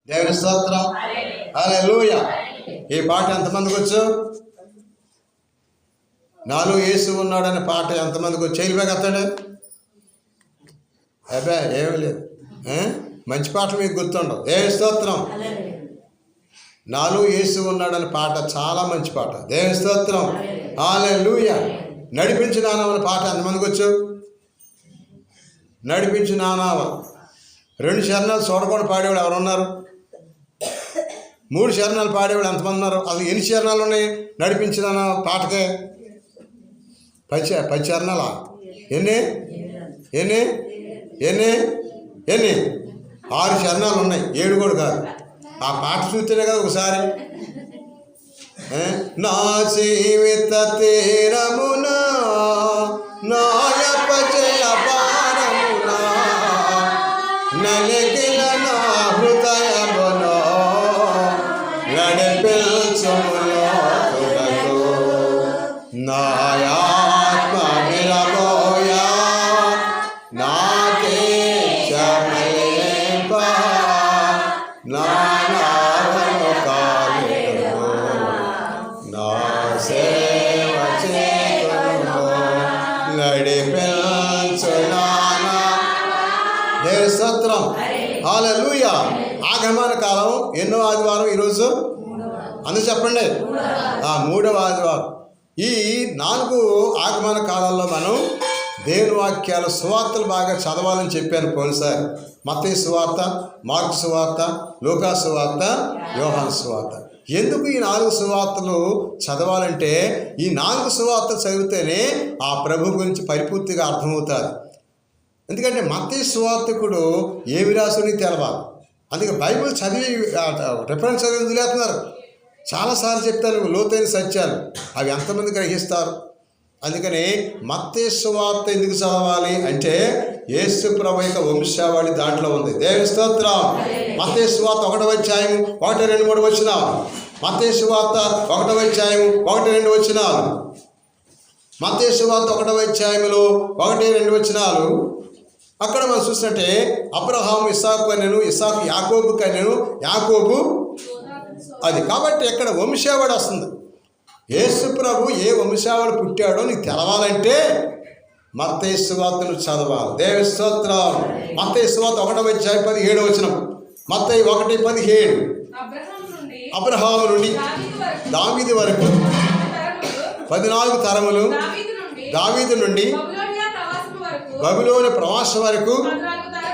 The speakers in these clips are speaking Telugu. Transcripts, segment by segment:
దేవుని స్తోత్రం. హల్లెలూయా. ఈ పాట ఎంతమందికి వచ్చు? నాలో యేసు ఉన్నాడనే పాట ఎంతమందికి వచ్చు? చేయలేక అతడు అబ్బాయి ఏమీ లేదు. మంచి పాటలు మీకు గుర్తుండవు. దేవుని స్తోత్రం. నాలో యేసు ఉన్నాడనే పాట చాలా మంచి పాట. దేవుని స్తోత్రం. హల్లెలూయా. నడిపించు నానావ అనే పాట ఎంతమందికి వచ్చు? నడిపించు నానావ 2 చరణాలు చూడకుండా పాడేవాడు ఎవరున్నారు? 3 చరణాలు పాడేవాడు ఎంతమంది ఉన్నారు? అసలు ఎన్ని చరణాలు ఉన్నాయి నడిపించిన పాటకే? 10 చరణాలా? ఎన్ని 6 చరణాలు ఉన్నాయి, 7 కూడా కాదు. ఆ పాట చూస్తేనే కదా ఒకసారి నా జీవిత తీరమునా నాయపజయ పారమునా నలిగిన నా హృదయములో నడిపించుములో తుదకు నాయాత్మ నిరబోయా నాకే చమలేప నానావను కాలిను నా సేవ చేతును నడిపించు నానా. దేవుని స్తోత్రం. హల్లెలూయా. ఆగమన కాలం ఎన్నో ఆదివారం ఈరోజు? అందుకు చెప్పండి. 3వ ఆదివారం. ఈ 4 ఆగమన కాలాల్లో మనం దేవుని వాక్యాల సువార్తలు బాగా చదవాలని చెప్పాను పోయినసారి. మత్తయి సువార్త, మార్కు సువార్త, లూకా సువార్త, యోహాను సువార్త. ఎందుకు ఈ 4 సువార్తలు చదవాలంటే ఈ 4 సువార్తలు చదివితేనే ఆ ప్రభు గురించి పరిపూర్తిగా అర్థమవుతుంది. ఎందుకంటే మత్తయి సువార్తికుడు ఏమి రాసుని తెలవాలి. అందుకే బైబిల్ చదివి రిఫరెన్స్ చదివి వదిలేస్తున్నారు. చాలాసార్లు చెప్తాను లోతైన సత్యాలు, అవి ఎంతమంది గ్రహిస్తారు? అందుకని మత్తయి సువార్త ఎందుకు చదవాలి అంటే యేసు ప్రభు యొక్క వంశావళి దాంట్లో ఉంది. దేవుని స్తోత్రం. మత్తయి సువార్త 1వ అధ్యాయం 1, 2, 3 వచనాలు. మత్తయి సువార్త 1వ అధ్యాయం 1, 2 వచనాలు. మత్తయి సువార్త 1వ అధ్యాయంలో 1, 2 వచనాలు. అక్కడ మనం చూసినట్టే అబ్రహాము ఇస్సాకు కనెను, ఇస్సాకు యాకోబు కనెను, యాకోబు అది. కాబట్టి ఇక్కడ వంశావళి వస్తుంది. యేసు ప్రభు ఏ వంశావళి పుట్టాడో నీకు తెలవాలంటే మత్తయి సువార్తను చదవాలి. దేవుని స్తోత్రం. మత్తయి సువార్త 1వ అధ్యాయం 17 వచనం. మత్తయి 1:17. అబ్రహాము నుండి దావీదు వరకు 14 తరములు, దావీదు నుండి బబులోని ప్రవాసం వరకు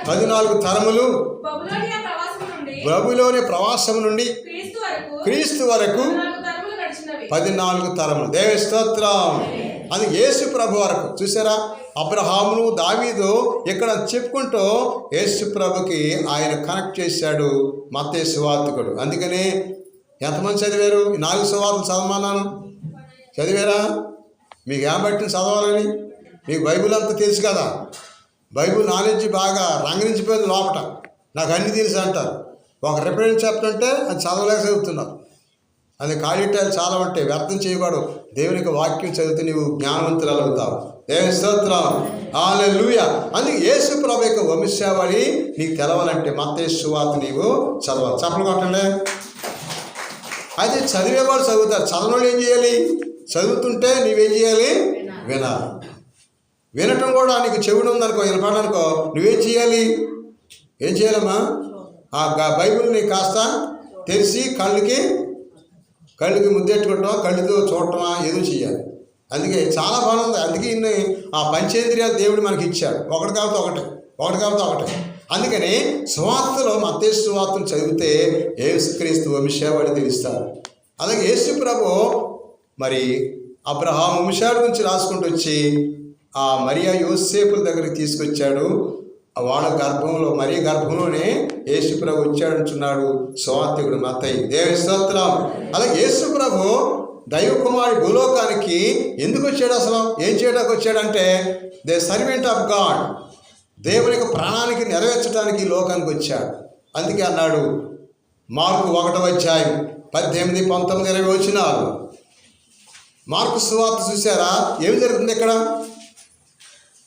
14 తరములు, బబులోని ప్రవాసం నుండి క్రీస్తు వరకు 14 తరములు. దేవుని స్తోత్రం. అది యేసు ప్రభు వరకు. చూసారా, అబ్రహామును దావీదు ఇక్కడ చెప్పుకుంటూ యేసు ప్రభుకి ఆయన కనెక్ట్ చేశాడు మత్తయి సువార్తికుడు. అందుకని ఎంతమంది చదివారు? ఈ 4 సువార్తలు చదవమన్నాను. చదివారా? మీకు ఏమబట్టిన చదవాలని? మీకు బైబిల్ అంతా తెలుసు కదా. బైబిల్ నాలెడ్జ్ బాగా రంగరించిపోయింది లోపట. నాకు అన్నీ తెలుసు అంటారు. ఒక రిఫరెన్స్ చెప్తుంటే అది చదవలేక చదువుతున్నారు. అది కాళీటాలు చాలా ఉంటాయి, వ్యర్థం చేయకూడదు. దేవునికి వాక్యం చదివితే నీవు జ్ఞానవంతులు అవుతావు. దేవుని స్తోత్రం. హల్లెలూయా. అందుకే యేసు ప్రభు యొక్క వంశావళి నీకు తెలవాలంటే మత్తయి సువార్త నీవు చదవాలి. చప్పలు కొట్టండి. అయితే చదివేవాడు చదువుతారు, చదవడం ఏం చేయాలి? చదువుతుంటే నీవేం చేయాలి? వినాలి. వినటం కూడా నీకు చెవుడు ఉందనుకో, వినపడనుకో, నువ్వేం చేయాలి? ఏం చేయాలమ్మా? ఆ బైబిల్ని కాస్త తెరిచి కళ్ళకి ముద్దెట్టుకుంటామా, కళ్ళుతో చూడటమా, ఏదో చేయాలి. అందుకే చాలా బాగుంది. అందుకే ఇన్ని ఆ పంచేంద్రియాలు దేవుడు మనకి ఇచ్చాడు. ఒకటి కాబట్టి ఒకటి. అందుకని సువార్తలో మత్తయి సువార్తను చదివితే యేసుక్రీస్తు వంశావళి తెలుస్తారు. అలాగే యేసు ప్రభు మరి అబ్రహాము వంశావళి గురించి రాసుకుంటూ వచ్చి ఆ మరియా యోసేపుల దగ్గరికి తీసుకొచ్చాడు. వాళ్ళ గర్భంలో, మరియ గర్భంలోనే యేసు ప్రభు వచ్చాడంటున్నాడు సువార్తికుడు మత్తయి. దేవుని స్తోత్రం. అలాగే యేసు ప్రభు దైవ కుమారుడు భూలోకానికి ఎందుకు వచ్చాడు? అసలు ఏం చేయడానికి వచ్చాడంటే ద సర్వెంట్ ఆఫ్ గాడ్, దేవుని యొక్క ప్రాణానికి నెరవేర్చడానికి ఈ లోకానికి వచ్చాడు. అందుకే అన్నాడు మార్కు 1వ అధ్యాయం 18, 19, 20 వచనాలు. మార్కు సువార్త చూసారా ఏమి జరుగుతుంది ఇక్కడ?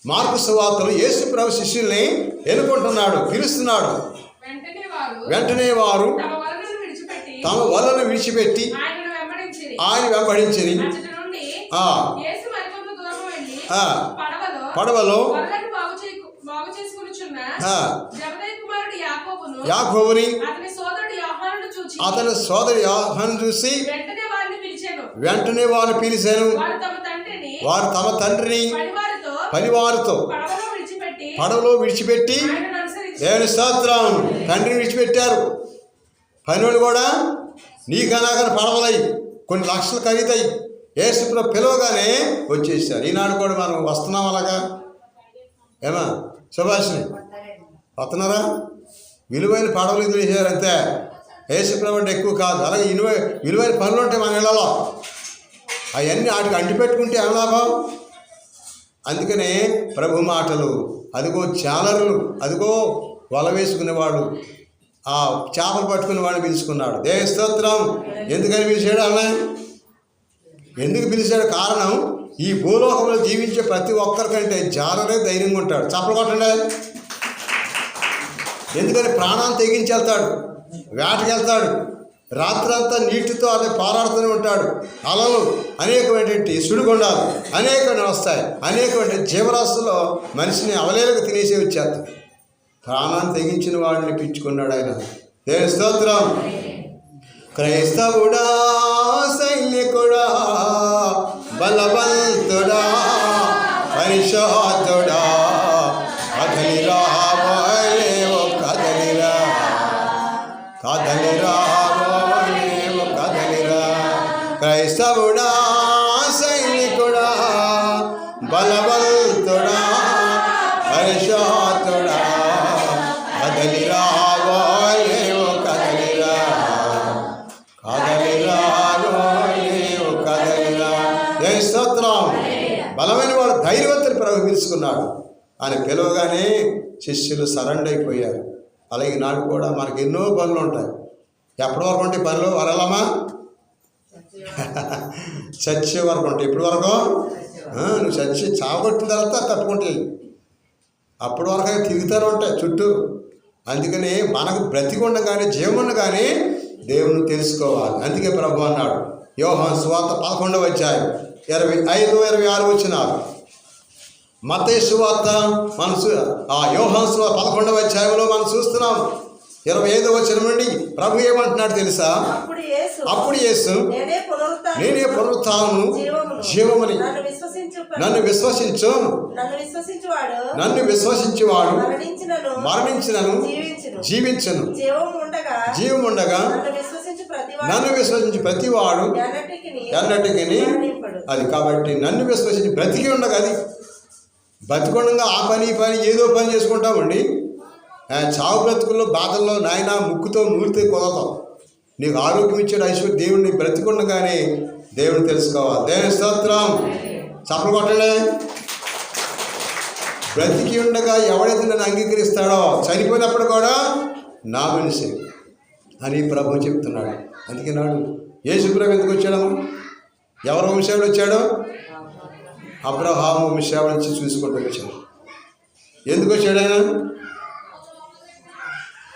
మార్కు సువార్తలో యేసు ప్రభు శిష్యుల్ని ఎన్నుకుంటున్నాడు, పిలుస్తున్నాడు. వెంటనే వారు తమ వలను విడిచిపెట్టి ఆయన వెంబడించిరి. పడవలో యాకోబుని అతని సోదరుడు యోహాను చూసి వెంటనే వారిని పిలిచాను. వారు తమ తండ్రిని పనివారితో పడవలో విడిచిపెట్టి దేవుని స్తోత్రం తండ్రిని విడిచిపెట్టారు. పనివాళ్ళు కూడా నీకనాకని పడవలై కొన్ని లక్షలు ఖరీదై యేసుప్రభు పిలవగానే వచ్చేసారు. ఈనాడు కూడా మనం వస్తున్నాం అలాగా. ఏమా సుభాషిని వస్తున్నారా? విలువైన పడవలు ఎదురు చేశారు అంతే. యేసుప్రభు అంటే ఎక్కువ కాదు. అలాగే విలువైన పనులు ఉంటాయి మన ఇళ్ళలో, అవన్నీ వాటికి అంటిపెట్టుకుంటే ఏం లాభం? అందుకనే ప్రభు మాటలు, అదిగో చాలరులు, అదిగో వల వేసుకునేవాడు, ఆ చేపలు పట్టుకునే వాడిని పిలుచుకున్నాడు. దేవ స్తోత్రం. ఎందుకని పిలిచాడు ఆమె? ఎందుకు పిలిచాడు? కారణం, ఈ భూలోకంలో జీవించే ప్రతి ఒక్కరికంటే జాలరే ధైర్యంగా ఉంటాడు. చప్పలు కొట్టండి. ఎందుకని ప్రాణాన్ని తెగించి వెళ్తాడు, వేటకెళ్తాడు, రాత్రంతా నీటితో అదే పోరాడుతూనే ఉంటాడు. అలలు అనేకమైనటువంటి సుడిగుండాలు అనేకమైన వస్తాయి. అనేకమైన జీవరాశుల్లో మనిషిని అవలేలకు తినేసే వచ్చేస్తాడు. ప్రాణాన్ని తెగించిన వాడిని పిచ్చుకున్నాడు ఆయన. దేవుని స్తోత్రం. క్రైస్తవుడా, సైనికుడా, బలవంతుడా, పరిశోధుడా, కదలిరా ఓ కదలిరా, కదలిరా ఓ కదలిరా. క్రైస్తవుడా, సైనికుడా, బలవంతుడా, పరిశోధుడా, కదలిరా ఓ కదలిరా, కదలిరా ఓ కదలిరా. జై స్తోత్రం. బలమైన వాడు ధైర్యవంతుని ప్రభు పిలుచుకున్నాడు. ఆయన పిలవగానే శిష్యులు సరెండర్ అయిపోయారు. అలాగే నాడు కూడా మనకు ఎన్నో పనులు ఉంటాయి. ఎప్పటి వరకు ఉంటాయి పనులు? వరలమా చచ్చే వరకు ఉంటాయి. ఎప్పటి వరకు? నువ్వు చచ్చి చావగొట్టిన తర్వాత తట్టుకుంటాయి. అప్పటి వరకు తిరుగుతూనే ఉంటాయి చుట్టూ. అందుకని మనకు బ్రతికుండగానే జీవముండగానే దేవుని తెలుసుకోవాలి. అందుకే ప్రభు అన్నాడు, యోహాను సువార్త 11వ అధ్యాయం 25, 26 వచనాలు. మత్తయి సువార్త యోహాను సువార్త 11వ అధ్యాయంలో మనం చూస్తున్నాం. 25వ వచనం నుండి ప్రభు ఏమంటున్నాడు తెలుసా? అప్పుడు యేసు, నేనే పునరుత్థానము జీవముని, నన్ను విశ్వసించువాడు మరణించినను జీవించను. జీవముండగా నన్ను విశ్వసించి ప్రతివాడు ఎన్నటికి. అది కాబట్టి నన్ను విశ్వసించి బ్రతికి ఉండగా, అది బతికొండగా ఆ పని ఈ పని ఏదో పని చేసుకుంటామండి. చావు బ్రతుకుల్లో బాధల్లో నాయన ముక్కుతో నూరితే కుదరతాం. నీకు ఆరోగ్యం ఇచ్చాడు ఐశ్వర్య దేవుడిని బ్రతికొండగానే దేవుడిని తెలుసుకోవాలి. దేవుని స్తోత్రం. చప్పలు కొట్టలే. బ్రతికి ఉండగా ఎవడైతే నన్ను అంగీకరిస్తాడో చనిపోయినప్పుడు కూడా నా మనిషి అని ప్రభు చెప్తున్నాడు. అందుకే నాడు యేసు ప్రభు ఎందుకు వచ్చాడమ్మా? ఎవరు వంశావళి వచ్చాడో? అబ్రహాము వంశావళి నుంచి చూసుకుంటూ వచ్చాడు. ఎందుకు వచ్చాడు ఆయన?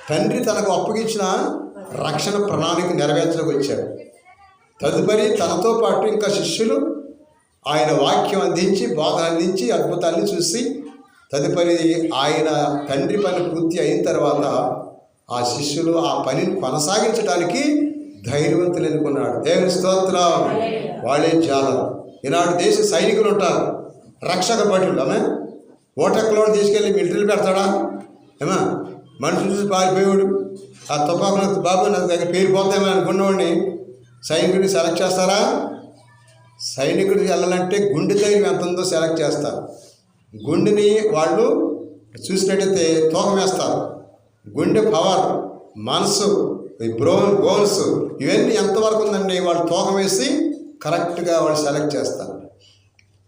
తండ్రి తనకు అప్పగించిన రక్షణ ప్రణాళిక నెరవేర్చడానికి వచ్చాడు. తదుపరి తనతో పాటు ఇంకా శిష్యులు ఆయన వాక్యం అందించి, బోధన అందించి, అద్భుతాన్ని చూసి తదుపరి ఆయన తండ్రి పని పూర్తి అయిన తర్వాత ఆ శిష్యులు ఆ పనిని కొనసాగించడానికి ధైర్యవంతులు ఎన్నుకున్నాడు. దేవుని స్తోత్రం. వాళ్ళే జాలరు. ఈనాడు దేశ సైనికులు ఉంటారు, రక్షక భటులు. ఆమె ఓటక్లో తీసుకెళ్ళి మిలిటరీలు పెడతాడా? ఏమా మనుషులు చూసి పారిపోయాడు, ఆ తుపాకులు బాబు నా దగ్గర పేరుపోతామని అనుకున్నవాడిని సైనికుడిని సెలెక్ట్ చేస్తారా? సైనికుడికి వెళ్ళాలంటే గుండె ధైర్యం ఎంత ఉందో సెలెక్ట్ చేస్తారు. గుండెని వాళ్ళు చూసినట్టయితే తూకం వేస్తారు. గుండె పవర్, మనసు, బోన్స్ ఇవన్నీ ఎంతవరకు ఉందండి వాళ్ళు తూకం వేసి కరెక్ట్గా వాళ్ళు సెలెక్ట్ చేస్తారు.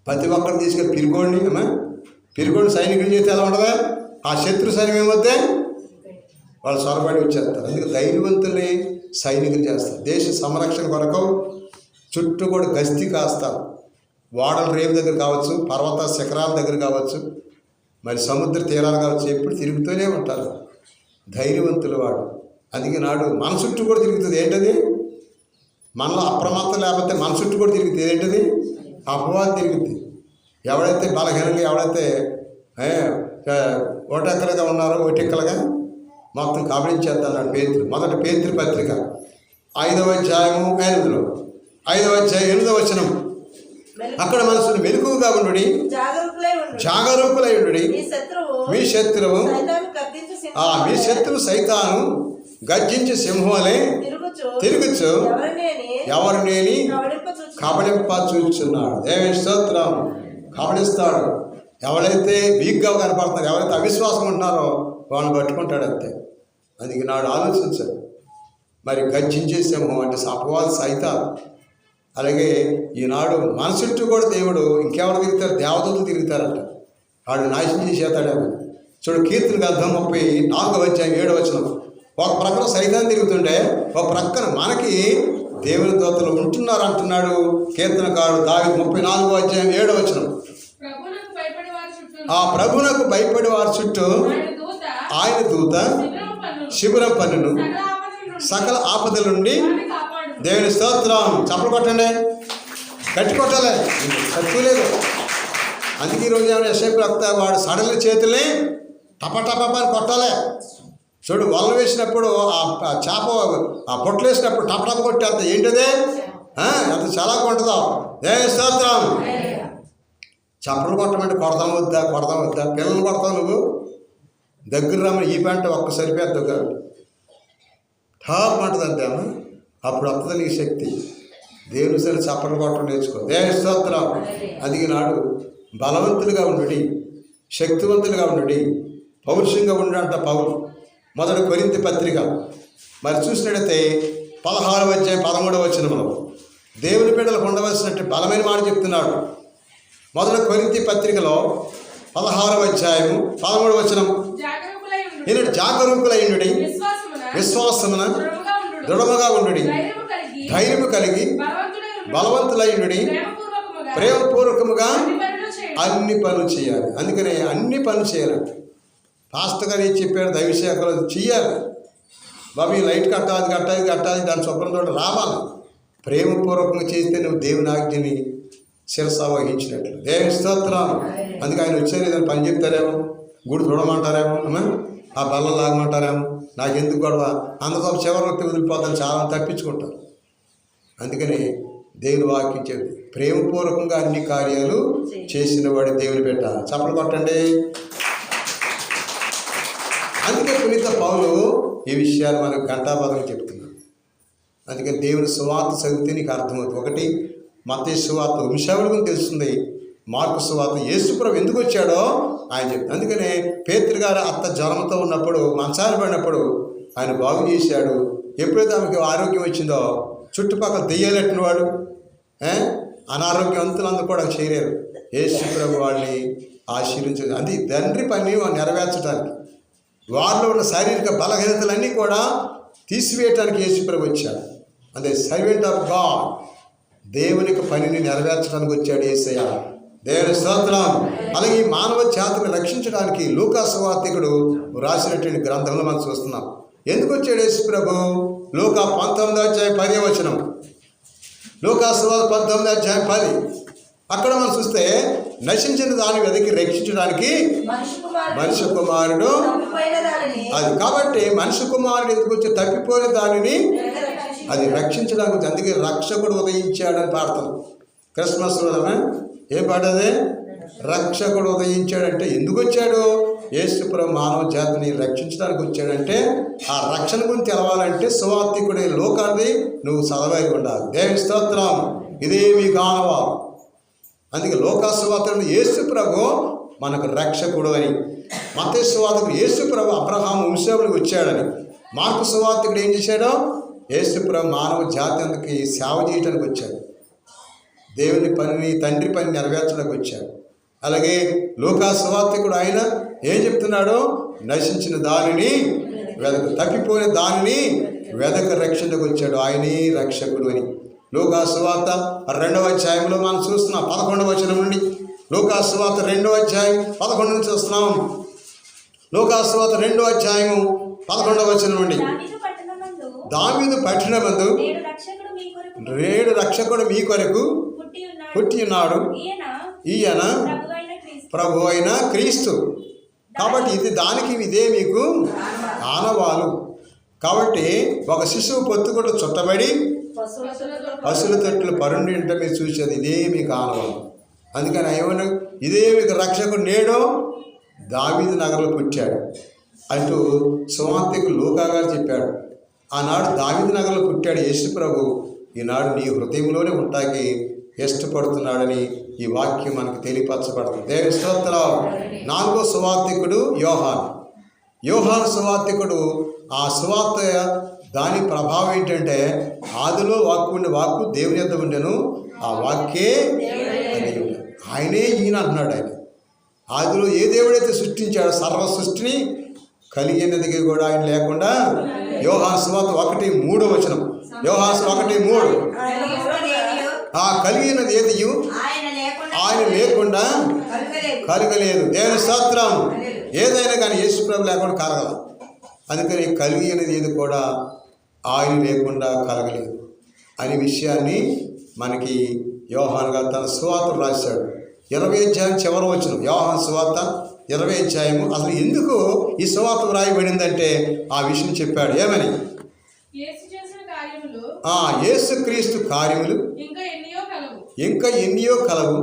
ప్రతి ఒక్కరు తీసుకెళ్ళి పిరుగోండి సైనికులు చేస్తే ఎలా ఉండదా? ఆ శత్రు సైన్యం ఏమవుతే వాళ్ళు సొరబడి వచ్చేస్తారు. అందుకే ధైర్యవంతుల్ని సైనికులు చేస్తారు. దేశ సంరక్షణ కొరకు చుట్టూ కూడా గస్తీ కాస్తారు. వాడల రేవు దగ్గర కావచ్చు, పర్వత శిఖరాల దగ్గర కావచ్చు, మరి సముద్ర తీరాలు కావచ్చు, ఎప్పుడు తిరుగుతూనే ఉంటారు. ధైర్యవంతులు వాడు. అందుకే నాడు మన చుట్టూ కూడా తిరుగుతుంది. ఏంటది? మనలో అప్రమత్తం లేకపోతే మన చుట్టూ కూడా తిరుగుతుంది. ఏంటది? అపవాదం తిరుగుతుంది. ఎవడైతే బలహీనంగా, ఎవడైతే ఓటెక్కలుగా ఉన్నారో ఓటెక్కలుగా మొత్తం కబళించేద్దాం. పేతురు, మొదటి పేతురు పత్రిక 5వ అధ్యాయము 8లో 5వ అధ్యాయం 8వ వచనం. అక్కడ మనసును మెలకువగా ఉండుడి, జాగరూకులై ఉండుడి. మీ శత్రువు మీ శత్రువు సైతాను గర్జించి సింహంలే తిరుగుచు ఎవరినేని కబళింప చూస్తున్నాడు. దేవుని స్తోత్రం. కబళిస్తాడు. ఎవరైతే వీక్గా కనపడుతున్నారో, ఎవరైతే అవిశ్వాసం ఉంటున్నారో వాళ్ళని పట్టుకుంటాడు అంతే. అందుకే నాడు ఆలోచించాడు. మరి గర్జించే సింహం అంటే అపవాద సైతాను. అలాగే ఈనాడు మన చుట్టూ కూడా దేవుడు ఇంకెవరు తిరుగుతారు? దేవదూతలు తిరుగుతారంట. వాడు నాశనం చేసేస్తాడేమో. చూడు, కీర్తన గ్రంథం 34వ అధ్యాయం 7వ వచనం. ఒక ప్రక్కన సైతాన్ని తిరుగుతుంటే ఒక ప్రక్కన మనకి దేవుని దూతలు ఉంటున్నారు అంటున్నాడు కీర్తనకారుడు దావీదు 34వ అధ్యాయం 7వ వచనం. ఆ ప్రభువునకు భయపడి వారి చుట్టూ ఆయన దూత శిబిరం పన్నును సకల ఆపదల నుండి. దేవుని స్తోత్రం. చప్పలు కొట్టండి, గట్టి కొట్టాలి, తక్కువ లేదు. అందుకే ఈరోజు ఏమైనా ఎస్ఐపి వస్తా వాడు సడల చేతుల్ని టపటపని కొట్టాలి. చూడు, వల్ల వేసినప్పుడు ఆ చేప ఆ పొట్లు వేసినప్పుడు టపటప కొట్టేంత ఏంటదే ఎంత చాలా కొంటుందో. దేవుని స్తోత్రం. చప్పలు కొట్టమంటే కొడదాం వద్దా? పిల్లలు కొడతావు నువ్వు? దగ్గర రమ్మని ఈ పంట ఒక్క సరిపోద్దు కాబట్టి టాప్ అంటుంది అంతేమా. అప్పుడు వస్తుంది నీ శక్తి. దేవుని సరి చప్పలు కొట్టడం నేర్చుకో. దేవుని స్తోత్రం. అందుకే నాడు బలవంతులుగా ఉండుడి, శక్తివంతులుగా ఉండుడి, పౌరుషంగా ఉండంట పౌరు. మొదటి కొరింథీ పత్రిక మరి చూసినట్టయితే 16వ అధ్యాయం 13వ వచనంలో దేవుని బిడ్డలకు ఉండవలసినట్టు బలమైన మాట చెప్తున్నాడు. మొదటి కొరింథీ పత్రికలో 16వ అధ్యాయము 13వ వచనం. ఈనాడు జాగరూకులైండుడి, విశ్వాసమున దృఢముగా ఉండుడి, ధైర్యము కలిగి బలవంతులైండుడి, ప్రేమపూర్వకముగా అన్ని పనులు చేయాలి. అందుకనే అన్ని పనులు చేయాలంట. పాస్టర్ గారు ఏం చెప్పారు? దైవశాఖలో చెయ్యాలి. బాబు ఈ లైట్ కట్టాలి దాని స్వప్నంతో రావాలి. ప్రేమపూర్వకంగా చేస్తే నువ్వు దేవుని ఆజ్ఞని శిరస వహించినట్లు. దేవుని స్తోత్రం. అందుకే ఆయన వచ్చారు, ఏదైనా పని చెప్తారేమో, గుడి చూడమంటారేమో, ఆ బల్ల లాగమంటారేమో, నాకెందుకు గొడవ, అందుకో చివరి వ్యక్తి వదిలిపోతాను, చాలా తప్పించుకుంటారు. అందుకని దేవుని వాక్యం చెప్తే ప్రేమపూర్వకంగా అన్ని కార్యాలు చేసిన వాడి దేవుని బిడ్డ. చప్పలు కొట్టండి. అందుకే పునీత పౌలు ఈ విషయాలు మనకు ఘంటాపదంగా చెప్తున్నాడు. అందుకని దేవుని సువార్త చదివితే నీకు అర్థమవుతుంది. ఒకటి మత్తయి సువార్త వంశావళి గురించి తెలుస్తుంది. మార్కు సువార్త యేసుప్రభు ఎందుకు వచ్చాడో ఆయన చెప్తాడు. అందుకనే పేతురు గారు అత్త జ్వరంతో ఉన్నప్పుడు, మంచాలు పడినప్పుడు ఆయన బాగు చేశాడు. ఎప్పుడైతే ఆమెకి ఆరోగ్యం వచ్చిందో చుట్టుపక్కల దెయ్యాలెట్టిన వాడు, అనారోగ్యవంతులందరూ కూడా చేరారు. యేసుప్రభు వాళ్ళని ఆశీర్వించాడు. అది తండ్రి పని నెరవేర్చడానికి, వారిలో ఉన్న శారీరక బలహీనతలన్నీ కూడా తీసివేయటానికి యేసుప్రభు వచ్చాడు. అదే సర్వెంట్ ఆఫ్ గాడ్, దేవునికి పనిని నెరవేర్చడానికి వచ్చాడు యేసయ్య. దేవుని స్తోత్రం. అలాగే ఈ మానవ జాతిని రక్షించడానికి లూకా సువార్తికుడు రాసినటువంటి గ్రంథంలో మనం చూస్తున్నాం. ఎందుకు వచ్చాడు యేసుప్రభు? లూకా 19వ అధ్యాయం 10వ వచనం. లూకా సువార్త 19వ అధ్యాయం 10. అక్కడ మనం చూస్తే నశించిన దాన్ని వెతికి రక్షించడానికి మనిషి కుమారుడు, అది కాబట్టి మనిషి కుమారుడు ఎందుకు వచ్చి తప్పిపోయిన దానిని అది రక్షించడానికి. అందుకే రక్షకుడు ఉదయించాడని పాడతాం క్రిస్మస్లో. ఏం పాడదే? రక్షకుడు ఉదయించాడంటే ఎందుకు వచ్చాడు? యేసుప్రభు మానవ జాతిని రక్షించడానికి వచ్చాడంటే ఆ రక్షణ గురించి తెలవాలంటే సువార్తికుడే లోకాన్ని నువ్వు చదవై ఉండాలి. దేవుని స్తోత్రం. ఇదే మీ కానవాలు. అందుకే లోకా సువార్తను యేసుప్రభు మనకు రక్షకుడు అని, మత్తయి సువార్తకుడు యేసుప్రభు అబ్రహాము వంశావళికి వచ్చాడని, మార్కు సువార్తకుడు ఏం చేశాడో యేసుప్రభు మానవ జాతి అందుకు సేవ చేయడానికి వచ్చాడు. దేవుని పనిని, తండ్రి పని నెరవేర్చడానికి వచ్చాడు. అలాగే లూకా సువార్తికుడు ఆయన ఏం చెప్తున్నాడో, నశించిన దానిని వెదక, తప్పిపోయిన దానిని వెదక రక్షణకు వచ్చాడు. ఆయనే రక్షకుడు అని లూకా సువార్త 2వ అధ్యాయంలో మనం చూస్తున్నాం. 11వ వచనం నుండి లూకా సువార్త 2వ అధ్యాయం 11 నుంచి చూస్తున్నాం. లూకా సువార్త 2వ అధ్యాయము 11వ వచనం నుండి. దావీదు పట్టణమందు నేడు రక్షకుడు మీ కొరకు పుట్టి ఉన్నాడు. ఈయన ప్రభు అయిన క్రీస్తు. కాబట్టి ఇదే మీకు ఆనవాలు. కాబట్టి ఒక శిశువు పొత్తుకొట్టు చుట్టబడి పశువుల తొట్లు పరుండి ఉంటే మీరు చూసేది ఇదే మీకు ఆనవాలు. అందుకని ఏమన్నా ఇదే మీకు రక్షకుడు నేడు దావీదు నగరంలో పుట్టాడు అంటూ సువార్తికుడు లూకా గారు చెప్పాడు. ఆనాడు దావీదు నగరంలో పుట్టాడు యేసు ప్రభు. ఈనాడు నీ హృదయంలోనే ఉంటాకి ఇష్టపడుతున్నాడని ఈ వాక్యం మనకు తెలియపరచబడుతుంది. దేవుని స్తోత్రం. 4వ సువార్తికుడు యోహాను సువార్తికుడు. ఆ సువార్త దాని ప్రభావం ఏంటంటే ఆదిలో వాక్కు ఉండే వాక్కు దేవుని యొద్ద ఉండెను, ఆ వాక్యే ఆయనే ఈయన అంటున్నాడు. ఆయన ఆదిలో ఏ దేవుడైతే సృష్టించాడో సర్వ సృష్టిని కలిగినది కూడా ఆయన లేకుండా. యోహాను సువార్త 1:3 వచనం. యోహాను 1:3 ఆ కలిగినది ఏది ఆయన లేకుండా కలగలేదు. దేవుని స్తోత్రం. ఏదైనా కానీ యేసు ప్రభు లేకుండా కలగల. అందుకని కలిగినది ఏది కూడా ఆయన లేకుండా కలగలేదు అనే విషయాన్ని మనకి యోహాను గారు తన సువార్తలు రాశాడు. 20వ అధ్యాయం చివరి వచనం. యోహాను సువార్త 20వ అధ్యాయము. అసలు ఎందుకు ఈ సువార్త రాయబడిందంటే ఆ విషయం చెప్పాడు. ఏమని? యేసుక్రీస్తు కార్యములు ఇంకా ఎన్నో కలవు,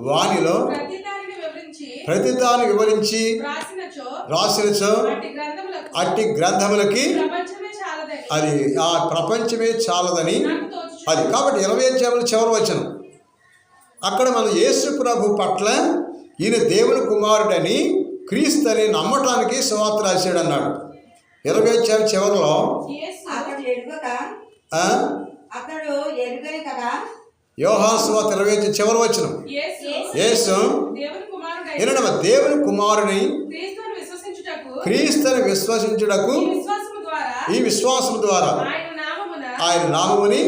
వానిలో ప్రతిదాన్ని వివరించి రాసినచో అట్టి గ్రంథములకి అది ఆ ప్రపంచమే చాలదని. అది కాబట్టి 20వ అధ్యాయంలో చివరి వచనం. అక్కడ మన యేసు ప్రభు పట్ల ఈయన దేవుని కుమారుడని క్రీస్తుని నమ్మటానికి సువార్త రాశాడు అన్నాడు. 20వ అధ్యాయం చివరిలో యోహాను సువార్త 20 చివరి వచనం. యేసు దేవుని కుమారుని క్రీస్తుని విశ్వసించుటకు ఈ విశ్వాసం ద్వారా ఆయన నామముని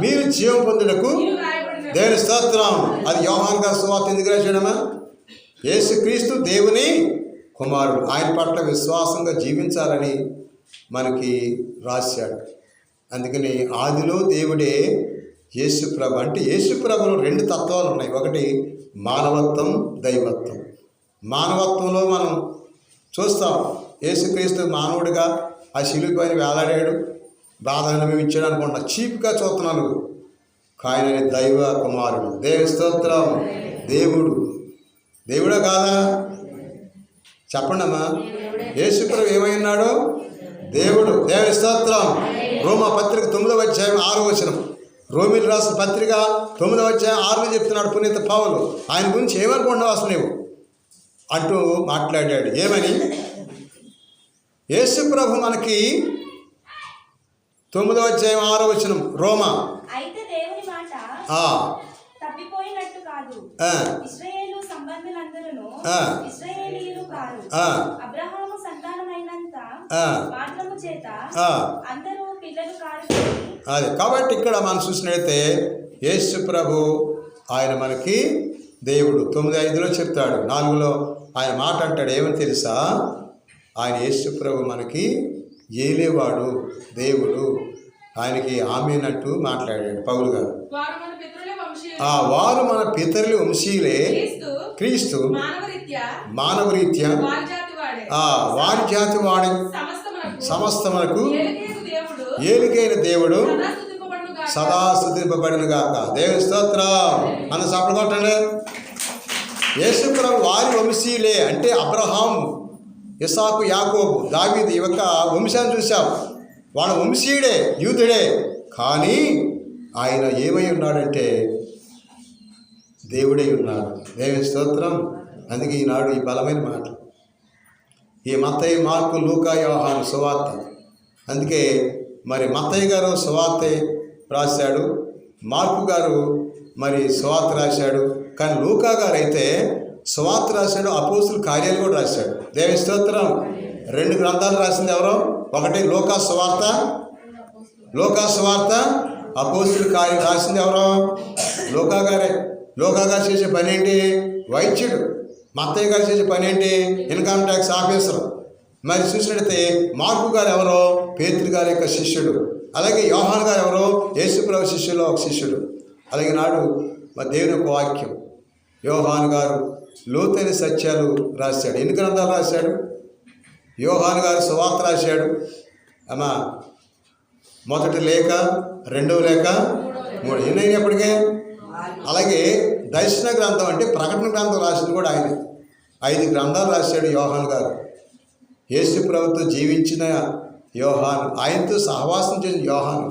మీరు జీవం పొందుటకు. దేవుని స్తోత్రం. అది యోహాను గారి సువార్త ఎందుకు రాశాడమ్మా? యేసుక్రీస్తు దేవుని కుమారుడు, ఆయన పట్ల విశ్వాసంగా జీవించాలని మనకి రాశాడు. అందుకని ఆదిలో దేవుడే యేసు ప్రభు. అంటే యేసు ప్రభులో 2 తత్వాలు ఉన్నాయి. ఒకటి మానవత్వం, దైవత్వం. మానవత్వంలో మనం చూస్తాం యేసుక్రీస్తు మానవుడిగా ఆ శిలువ పైన వేలాడాడు, బాధ అనుభవించాడు అనుకుంటున్నా. చీప్గా చూస్తున్నాను. ఆయన దైవ కుమారుడు. దేవుని స్తోత్రం. దేవుడా కాదా? చెప్పండి అమ్మా. యేసు ప్రభు ఏమై ఉన్నాడు? దేవుడు. దేవుని స్తోత్రం. రోమా పత్రిక 9వ అధ్యాయం 6వ వచనం. రోమిలు రాసిన పత్రిక 9వ అధ్యాయం 6లో చెప్తున్నాడు పునీత పౌలు. ఆయన గురించి ఏమనుకుంటున్నావు అసలు నువ్వు అంటూ మాట్లాడాడు. ఏమని? యేసు ప్రభు మనకి 9వ అధ్యాయం 6వ వచనం రోమా. అయితే దేవుని మాట తప్పిపోయినట్టు కాదు. ఇశ్రాయేలు సంబంధులందరూ ఇశ్రాయేలీయులు కారు. అబ్రహాము సంతానమైనంత మాత్రము చేత అందరూ పిల్లలు కారు. అది కాబట్టి ఇక్కడ మనం చూసినట్లయితే యేసు ప్రభు ఆయన మనకి దేవుడు. 9:5లో చెప్తాడు. 4లో ఆయన మాట అంటాడు. ఏమని తెలుసా? ఆయన యేసు ప్రభు మనకి ఏలేవాడు, దేవుడు. ఆయనకి ఆమేనంటూ మాట్లాడాడు పౌలు గారు. వారు మన పితరుల వంశీయులే, క్రీస్తు మానవరీత్యా వారి జాతి వాడి సమస్తమునకు ఏలికైన దేవుడు సదా స్తుతింపబడును గాక. దేవుని స్తోత్రం. అన్న సపలు కొట్టండి. యేసు ప్రభు వారి వంశీయులే అంటే అబ్రహాము, ఇసాకు, యాకోబు, దావీదు ఈ యొక్క వంశాన్ని చూసాం. వాళ్ళ వంశీయుడే, యూదుడే. కానీ ఆయన ఏమై ఉన్నాడంటే దేవుడై ఉన్నాడు. దేవుని స్తోత్రం. అందుకే ఈనాడు ఈ బలమైన మాట ఈ మత్తయి, మార్కు, లూకా, యోహాను సువార్త. అందుకే మరి మత్తయి గారు సువార్త రాశాడు, మార్కు గారు మరి సువార్త రాశాడు. కానీ లూకా గారు అయితే సువార్త రాశాడు, అపోస్తుల కార్యాలు కూడా రాశాడు. దేవుని స్తోత్రం. 2 గ్రంథాలు రాసింది ఎవరో? ఒకటి లూకా సువార్త, అపోస్తుల కార్యం రాసింది ఎవరో? లూకా గారే. లూకా గారు చేసే పని ఏంటి? వైద్యుడు. మత్తయ్య గారు చేసే పని ఏంటి? Income tax officer. మరి చూసినట్లయితే మార్కు గారు ఎవరో పేతురు గారి యొక్క శిష్యుడు, అలాగే యోహాను గారు ఎవరో యేసుప్రభు శిష్యుల్లో ఒక శిష్యుడు. అలాగే నాడు మరి దేవుని యొక్క వాక్యం యోహాను గారు లోతైన సత్యాలు రాశాడు. ఎన్ని గ్రంథాలు రాశాడు? యోహాను గారు సువార్త రాశాడు. అమ్మా మొదటి లేఖ, రెండవ లేఖ, మూడు, ఎన్నైనప్పటికే. అలాగే దర్శన గ్రంథం అంటే ప్రకటన గ్రంథం రాసింది కూడా ఆయన. 5 గ్రంథాలు రాశాడు యోహాను గారు. యేసు ప్రభుతో జీవించిన యోహాను, ఆయనతో సహవాసం చేసిన యోహాను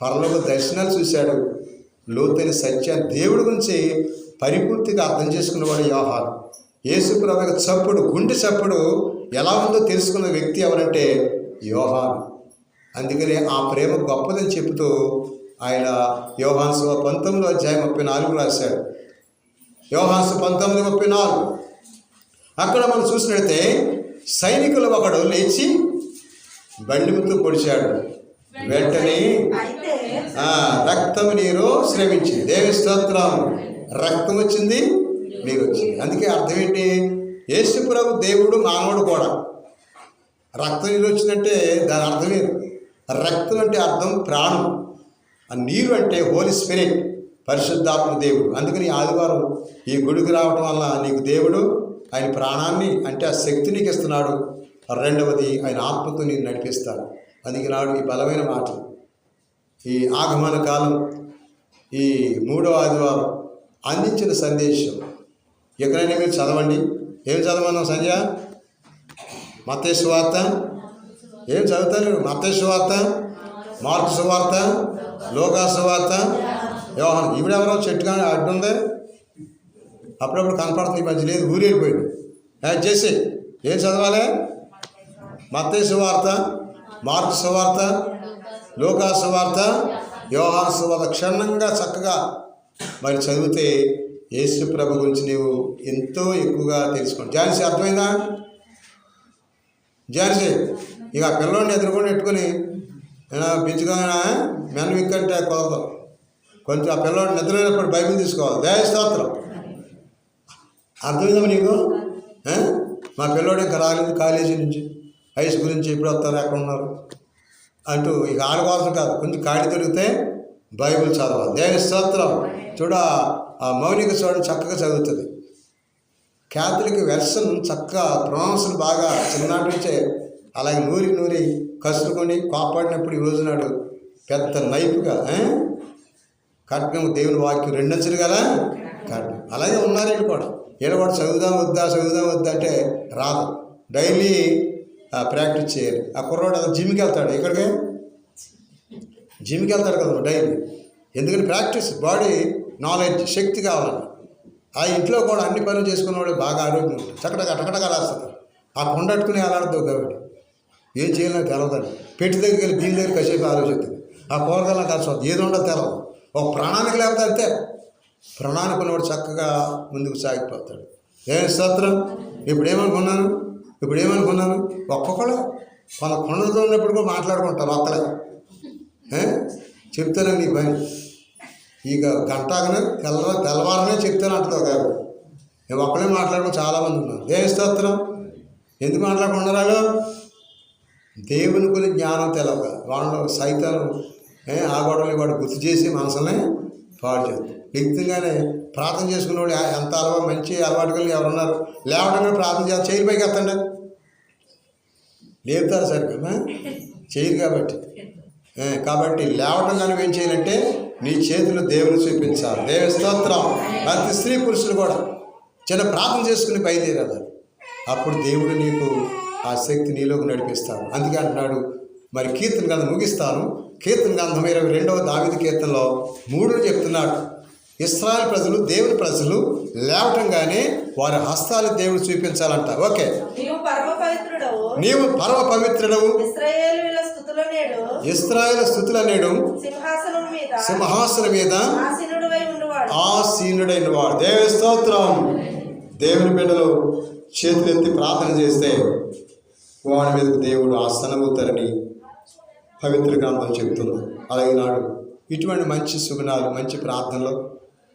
పరలోక దర్శనాలు చూశాడు. లోతైన సత్యాన్ని దేవుడి గురించి పరిపూర్తిగా అర్థం చేసుకున్నవాడు యోహాను. యేసు ప్రభు యొక్క చప్పుడు, గుండె చప్పుడు ఎలా ఉందో తెలుసుకున్న వ్యక్తి ఎవరంటే యోహాను. అందుకని ఆ ప్రేమ గొప్పదని చెబుతూ ఆయన యోహాను 19:34 రాశాడు. యోహాను 19:34 అక్కడ మనం చూసినట్లయితే సైనికులు ఒకడు లేచి బండిముతో పొడిచాడు, వెంటనే రక్తము నీరు స్రవించింది. దేవి స్తోత్రం. రక్తం వచ్చింది, నీరు వచ్చింది. అందుకే అర్థం ఏంటి? యేసు ప్రభు దేవుడు, మానవుడు కూడా. రక్తం నీరు వచ్చిందంటే దాని అర్థం లేదు. రక్తం అంటే అర్థం ప్రాణం, ఆ నీరు అంటే హోలీ స్పిరిట్, పరిశుద్ధాత్మ దేవుడు. అందుకని ఆదివారం ఈ గుడికి రావడం వల్ల నీకు దేవుడు ఆయన ప్రాణాన్ని అంటే ఆ శక్తి నీకు ఇస్తున్నాడు. రెండవది ఆయన ఆత్మతో నేను నడిపిస్తాడు. అందుకే నాడు ఈ బలమైన మాట, ఈ ఆగమన కాలం, ఈ 3వ ఆదివారం అందించిన సందేశం ఎక్కడైనా మీరు చదవండి. ఏం చదవమన్నాం సంజయ? మత్తయి సువార్త. ఏం చదువుతారు? మత్తయి సువార్త, మార్కు సువార్త, లూకా సువార్త, యోహాను. ఈవిడెవరో చెట్టుగా అడ్డుందే, అప్పుడప్పుడు కనపడుతుంది, ఈ మధ్య లేదు, ఊరి వెళ్ళిపోయింది. యాడ్ చేసి ఏం చదవాలి? మత్తయి సువార్త, మార్కు సువార్త, లూకా సువార్త, యోహాను సువార్త క్షుణ్ణంగా చక్కగా మరి చదివితే యేసు ప్రభు గురించి నీవు ఎంతో ఎక్కువగా తెలుసుకోండి. జాన్సీ అర్థమైందా? జాన్సీ ఇక ఆ పిల్లోడిని ఎదురుకొని పెట్టుకుని పిచ్చుగా మెన్ విక్కంటే కుదరదు. కొంచెం ఆ పిల్లోడిని నిద్రపోయినప్పుడు బైబిల్ తీసుకోవాలి. దయ స్తోత్రం. అర్థమైందా నీకు? మా పిల్లోడు ఇంకా రాలేదు కాలేజీ నుంచి, హై స్కూల్ నుంచి, ఎప్పుడు వస్తారు, ఎక్కడ ఉన్నారు అంటూ ఇక ఆడ కోసం కాదు, కొంచెం ఖాళీ దొరికితే బైబిల్ చదవాలి. దేవుని స్తోత్రం. చూడ ఆ మౌనిక చూడండి చక్కగా చదువుతుంది. క్యాథలిక్ వెర్షన్ చక్కగా ప్రొనౌన్స్ని బాగా చిన్ననాటి నుంచే అలాగే నూరి నూరి కసురుకొని కాపాడినప్పుడు ఈ రోజునాడు పెద్ద నైపుగా ఖడ్గం దేవుని వాక్యం 2 అంచెలు కదా ఖడ్గం. అలాగే ఉన్నారు వీళ్ళు కూడా. వీళ్ళు కూడా చదువుదాం వద్దా అంటే రాదు. డైలీ ప్రాక్టీస్ చేయాలి. ఆ కుర్రోడు అది జిమ్కి వెళ్తాడు. ఇక్కడికి జిమ్కి వెళ్తాడు కదా డైలీ. ఎందుకంటే ప్రాక్టీస్, బాడీ నాలెడ్జ్, శక్తి కావాలన్న. ఆ ఇంట్లో కూడా అన్ని పనులు చేసుకున్నవాడు బాగా ఆరోగ్యం ఉంటుంది. చక్కటగా రాస్తుంది. ఆ కొండట్టుకుని అలాడద్దు కాబట్టి ఏం చేయాలని తెలవదండి. పెట్టి దగ్గరికి వెళ్ళి దీని దగ్గర కాసేపు ఆలోచిస్తుంది. ఆ కూరగాయల కలిసి ఏది ఉండదు తెలవదు. ఒక ప్రాణానికి లేకపోతే అంతే. ప్రాణానికి ఉన్నవాడు చక్కగా ముందుకు సాగిపోతాడు. ఏమైనా స్తోత్రం. ఇప్పుడు ఏమనుకున్నాను ఒక్కొక్కడు కొంత కొండలతో ఉన్నప్పుడు కూడా మాట్లాడుకుంటారు ఒక్కలే. చెప్తాను నీ పని ఇక గంటగానే తెల్లవారనే చెప్తాను అంటుందో కాబట్టి నేను ఒక్కడే మాట్లాడుకుని చాలామంది ఉన్నారు. దేవుని స్తోత్రం. ఎందుకు మాట్లాడుకుంటున్నారు? దేవుని గురించి జ్ఞానం తెలవక వాళ్ళు సైతాను ఆ గొడవలు వాడు గుర్తు చేసి మనసునే పాడు చేస్తారు. నిత్యంగానే ప్రార్థన చేసుకునేవాడు ఎంత మంచి అలవాటు కలిగి ఎవరున్నారు? లేవటంగా ప్రార్థన చేయాలి. చేయి పైకి ఎత్తండి. లేపుతారు సరిగ్గా చేయరు కాబట్టి లేవటం కానీ ఏం చేయాలంటే నీ చేతులు దేవుని చూపించాలి. దేవుని స్తోత్రం. ప్రతి స్త్రీ పురుషులు కూడా చిన్న ప్రార్థన చేసుకుని బయలుదేరాలి. అప్పుడు దేవుడు నీకు ఆ శక్తి నీలోకి నడిపిస్తాడు. అందుకే అంటున్నాడు మరి కీర్తన గ్రంథం ముగిస్తాను. కీర్తన గ్రంథం 22వ దావీదు కీర్తనలో 3 చెప్తున్నాడు. ఇశ్రాయేలు ప్రజలు, దేవుని ప్రజలు లేవటంగానే వారి హస్తాలు దేవుడు చూపించాలంట. ఓకే, నీవు పరమ పవిత్రుడవు. ఇశ్రాయేలు స్తుతుల నేడు సింహాసనం మీద ఆసీనుడైన వాడు. దేవుని స్తోత్రం. దేవుని బిడ్డలు చేతులెత్తి ప్రార్థన చేస్తే వాడి మీదకు దేవుడు ఆసనమవుతారని పవిత్ర గ్రంథం చెబుతుంది. అలాగే నాడు ఇటువంటి మంచి సుగుణాలు, మంచి ప్రార్థనలు,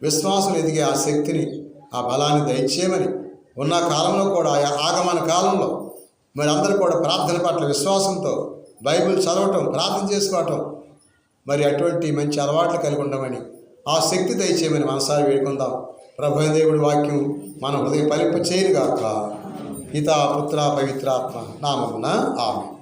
విశ్వాసం ఎదిగే ఆ శక్తిని, ఆ బలాన్ని దయచేయమని ఉన్న కాలంలో కూడా, ఆగమన కాలంలో మరి అందరూ కూడా ప్రార్థన పట్ల విశ్వాసంతో బైబిల్ చదవటం, ప్రార్థన చేసుకోవటం, మరి అటువంటి మంచి అలవాట్లు కలిగి ఉండమని, ఆ శక్తి దయచేయమని మనసారి వేడుకుందాం. ప్రభు దేవుడి వాక్యం మన హృదయం ఫలింప చేయనుగాక. పితా పుత్ర పవిత్రాత్మ నామమున ఆమేన్.